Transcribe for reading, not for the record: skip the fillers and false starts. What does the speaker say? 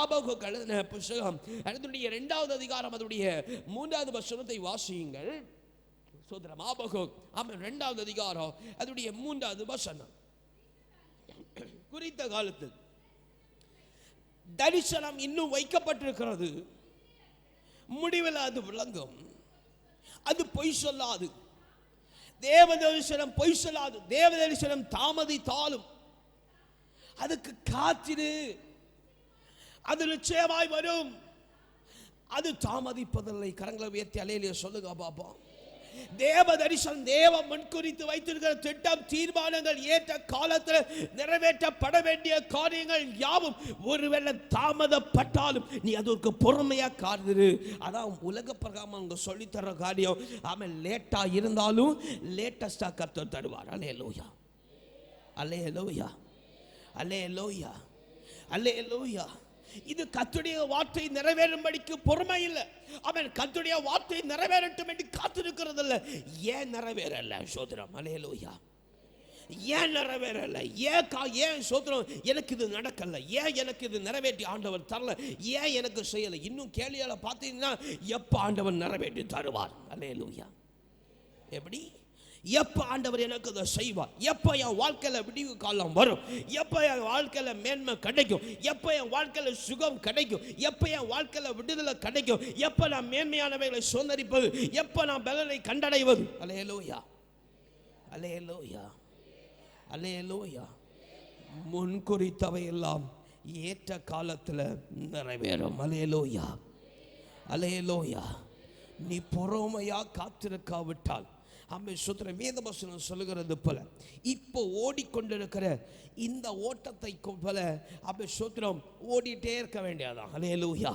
ஆபகுக் எழுதின புத்தகம் அதனுடைய 2வது அதிகாரம் அதனுடைய 3வது வசனத்தை வாசியுங்கள். சோதரம் ஆபகுக் 2வது அதிகாரம் அதனுடைய 3வது வசனம். குறித்த காலத்தில் தரிசனம் இன்னும் வைக்கப்பட்டிருக்கிறது, முடிவில் அது விளங்கும், அது பொய் சொல்லாது. தேவ தரிசனம் பொய் சொல்லாது. தேவ தரிசனம் தாமதித்தாலும் அதுக்கு காத்திரு, அது நிச்சயமாய் வரும், அது தாமதிப்பதில்லை. கரங்களை உயர்த்தி அல்லேலூயா சொல்லுங்க பாப்பா. தேவ தரிசனம், தேவ முன்குறித்து வைத்திருக்கிற திட்டம், தீர்மானங்கள் ஏற்ற காலத்தில் நிறைவேற்றப்பட வேண்டிய காரியங்கள் யாவும் ஒருவேளை தாமதப்பட்டாலும் நீ அதற்கு பொறுமையா காத்திரு. அதான் உலக பிரகாரம் அவங்க சொல்லித்தர காரியம். ஆமென். லேட்டா இருந்தாலும் லேட்டஸ்டா கர்த்தர் தருவார். அல்லேலூயா, அல்லேலூயா, அல்லேலூயா, அல்லேலூயா. இது கர்த்தருடைய வார்த்தை நிறைவேறும்படிக்கு பொறுமை இல்லை. அவன் கர்த்தருடைய வார்த்தை நிறைவேறட்டும் என்று காத்திருக்கிறது இல்லை. ஏன் நிறைவேறல? சோதரம். அல்லேலூயா. ஏன் நிறைவேறல? ஏன் சோதரம்? எனக்கு இது நடக்கல, ஏன் எனக்கு இது நிறைவேற்றி ஆண்டவர் தரல, ஏன் எனக்கு செய்யலை? இன்னும் கேள்வியால பார்த்தீங்கன்னா எப்ப ஆண்டவர் நிறைவேற்றி தருவார்? அல்லேலூயா. எப்படி? எப்ப ஆண்டவர் எனக்கு அதை செய்வார்? எப்ப என் வாழ்க்கையில விடிவு காலம் வரும்? எப்ப என் வாழ்க்கையில மேன்மை கிடைக்கும்? எப்ப என் வாழ்க்கையில சுகம் கிடைக்கும்? எப்ப என் வாழ்க்கையில விடுதலை கிடைக்கும்? எப்ப நான் மேன்மையானவைகளை சுதந்தரிப்பது? எப்ப நான் பலனை கண்டடைவது? அல்லேலூயா, அல்லேலூயா, அல்லேலூயா. முன்குறித்தவை எல்லாம் ஏற்ற காலத்தில் நிறைவேறும். அல்லேலூயா, அல்லேலூயா. நீ பொறுமையா காத்திருக்காவிட்டால், சுத்திரம் வேதவசனம் சொல்லுகிறது போல இப்போ ஓடிக்கொண்டிருக்கிற இந்த ஓட்டத்தை போல சுத்திரம் ஓடிட்டே இருக்க வேண்டியதான். அல்லேலூயா.